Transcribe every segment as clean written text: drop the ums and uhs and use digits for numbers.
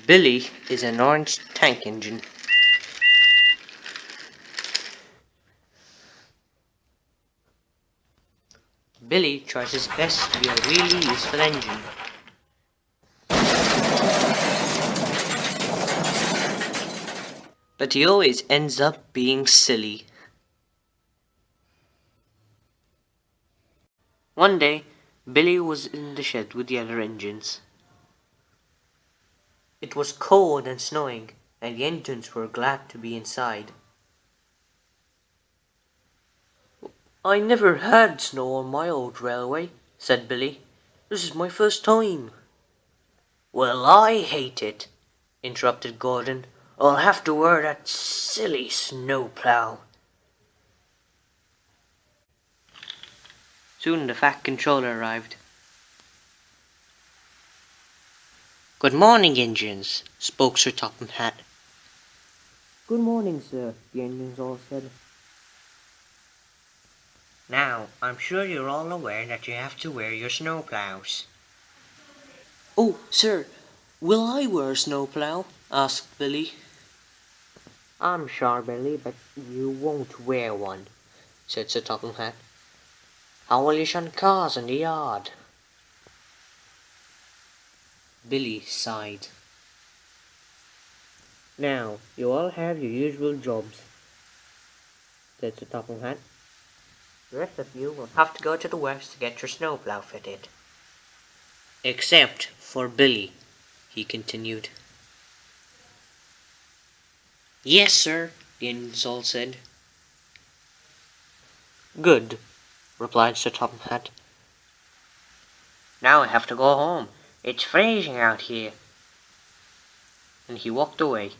Billy is an orange tank engine. Billy tries his best to be a really useful engine. But he always ends up being silly. One day, Billy was in the shed with the other engines. It was cold and snowing, and the engines were glad to be inside. "I never had snow on my old railway," said Billy. "This is my first time." "Well, I hate it," interrupted Gordon. "I'll have to wear that silly snowplow." Soon the Fat Controller arrived. "Good morning, engines," spoke Sir Topham Hatt. "Good morning, sir," the engines all said. "Now, I'm sure you're all aware that you have to wear your snowplows." "Oh, sir, will I wear a snowplow?" asked Billy. "I'm sure, Billy, but you won't wear one," said Sir Topham Hatt. "How will you shun cars in the yard?" Billy sighed. "Now, you all have your usual jobs," said Sir Topham Hatt. "The rest of you will have to go to the works to get your snowplow fitted." "Except for Billy," he continued. "Yes, sir," the engines all said. "Good," replied Sir Topham Hatt. "Now I have to go home. It's freezing out here." And he walked away.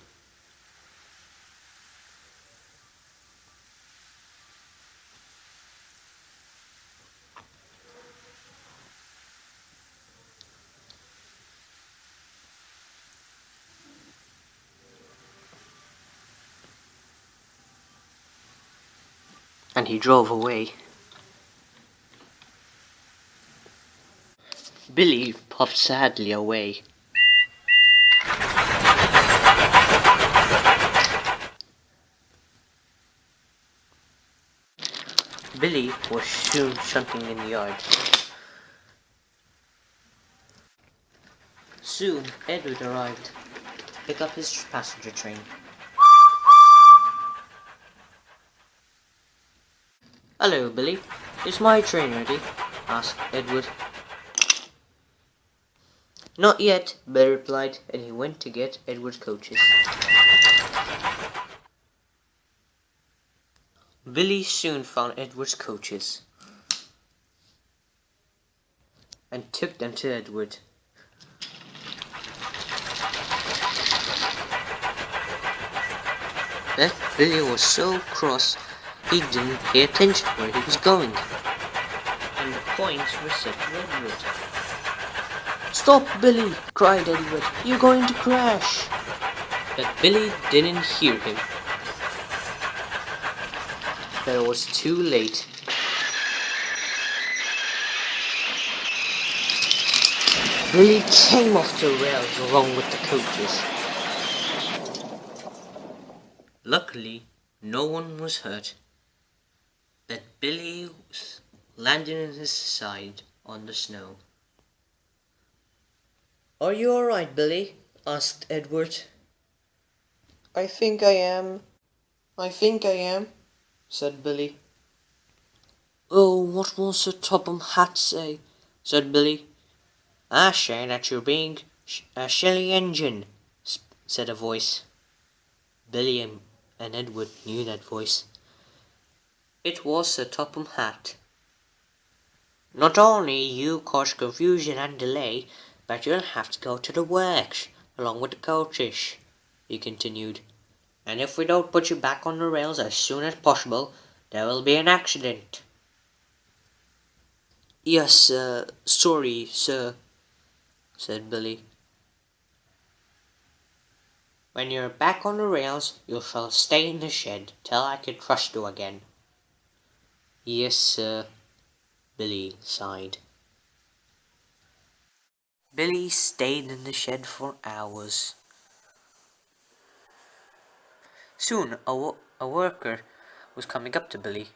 And he drove away. Billy puffed sadly away. Billy was soon shunting in the yard. Soon Edward arrived to pick up his passenger train. "Hello, Billy. Is my train ready?" asked Edward. "Not yet," Billy replied, and he went to get Edward's coaches. Billy soon found Edward's coaches and took them to Edward. But Billy was so cross he didn't pay attention where he was going, and the points were set to Edward. "Stop, Billy!" cried Edward. "You're going to crash!" But Billy didn't hear him. But it was too late. Billy came off the rails along with the coaches. Luckily, no one was hurt, but Billy landed on his side on the snow. "Are you all right, Billy?" asked Edward. I think I am," said Billy. "Oh, what will Sir Topham Hatt say?" said Billy. "I say that you're being a silly engine," said a voice. Billy and Edward knew that voice. It was Sir Topham Hatt. Not only you cause confusion and delay, but you'll have to go to the works, along with the coaches, he continued. And if we don't put you back on the rails as soon as possible, there will be an accident. Yes, sorry, sir, said Billy. When you're back on the rails, you shall stay in the shed till I can trust you again. Yes, sir, Billy sighed. Billy stayed in the shed for hours. Soon a worker was coming up to Billy.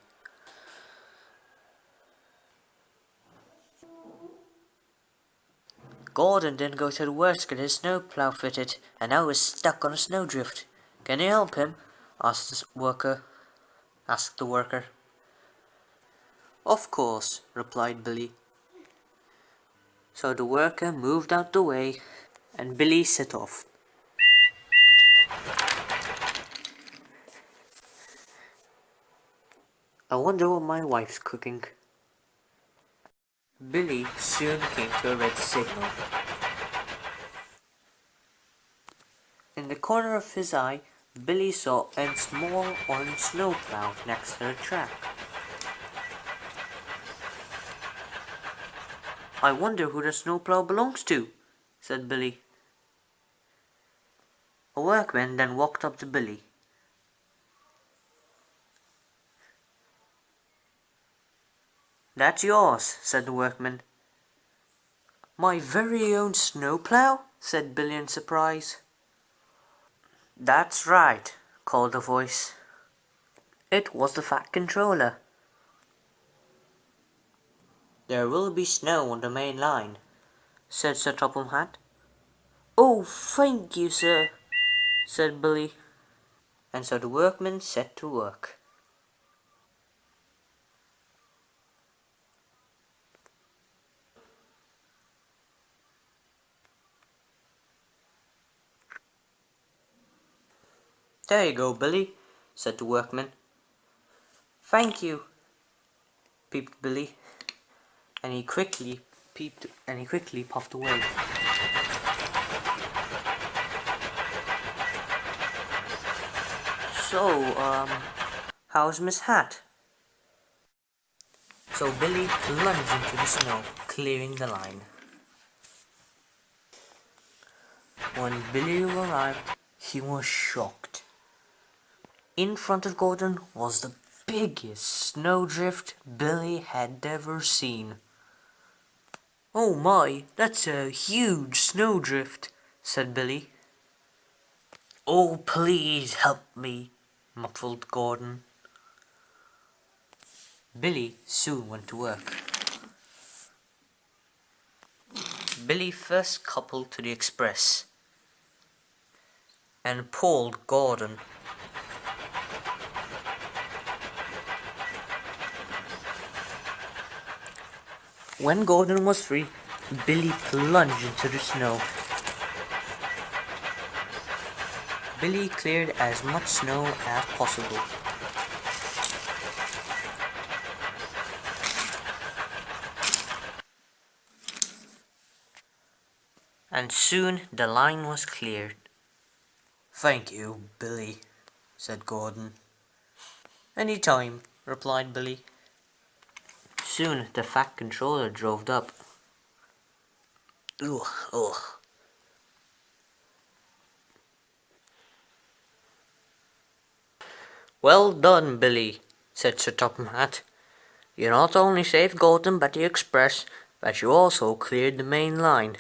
Gordon didn't go to the works to get his snowplow fitted, and now is stuck on a snowdrift. Can you help him? Asked the worker. Of course, replied Billy. So the worker moved out the way, and Billy set off. I wonder what my wife's cooking. Billy soon came to a red signal. In the corner of his eye, Billy saw a small orange snowplow next to the track. I wonder who the snowplow belongs to, said Billy. A workman then walked up to Billy. That's yours, said the workman. My very own snowplow? Said Billy in surprise. That's right, called a voice. It was the Fat Controller. There will be snow on the main line, said Sir Topham Hatt. Oh, thank you, sir, said Billy. And so the workman set to work. There you go, Billy, said the workman. Thank you, peeped Billy, and he quickly puffed away. So, how's Miss Hat? So Billy plunged into the snow, clearing the line. When Billy arrived, he was shocked. In front of Gordon was the biggest snowdrift Billy had ever seen. Oh my, that's a huge snowdrift, said Billy. Oh, please help me, muffled Gordon. Billy soon went to work. Billy first coupled to the express and pulled Gordon. When Gordon was free, Billy plunged into the snow. Billy cleared as much snow as possible. And soon the line was cleared. Thank you, Billy, said Gordon. Any time, replied Billy. Soon the Fat Controller drove up. Ugh, ugh. Well done, Billy, said Sir Topham Hatt. You not only saved Gordon but the express, but you also cleared the main line.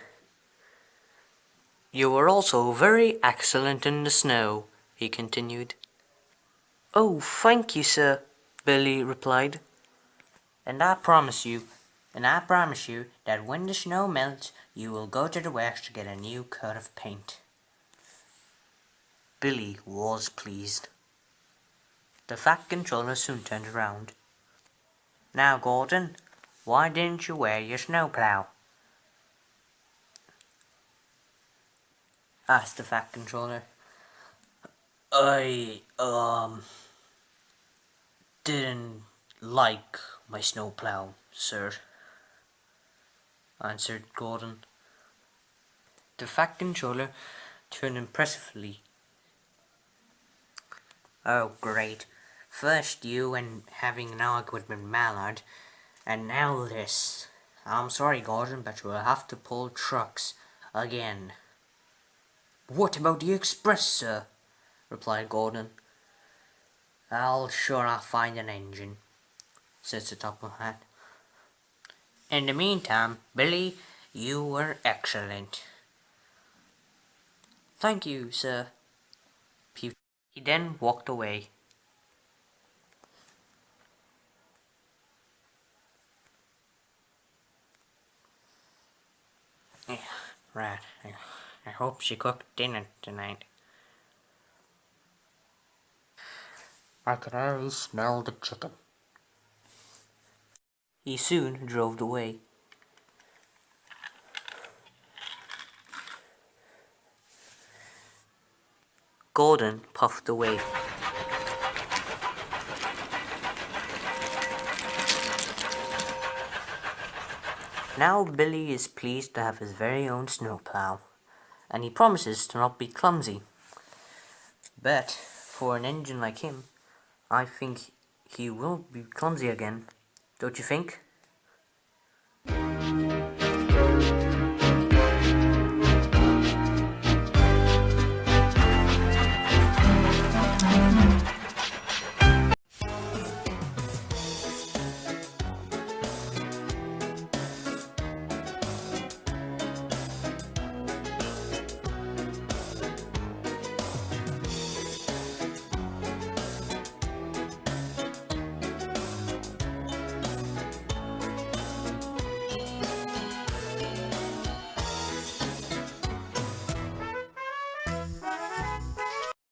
You were also very excellent in the snow, he continued. Oh, thank you, sir, Billy replied. And I promise you that when the snow melts, you will go to the works to get a new coat of paint. Billy was pleased. The Fat Controller soon turned around. Now, Gordon, why didn't you wear your snowplow? Asked the Fat Controller. I, didn't like my snowplow, sir, answered Gordon. The Fat Controller turned impressively. Oh, great. First you and having an argument with Mallard, and now this. I'm sorry, Gordon, but we'll have to pull trucks again. What about the express, sir? Replied Gordon. I'll find an engine, said the top hat. In the meantime, Billy, you were excellent. Thank you, sir. He then walked away. Yeah, right. I hope she cooked dinner tonight. I can already smell the chicken. He soon drove away. Gordon puffed away. Now Billy is pleased to have his very own snowplow, and he promises to not be clumsy. But for an engine like him, I think he will be clumsy again. Don't you think?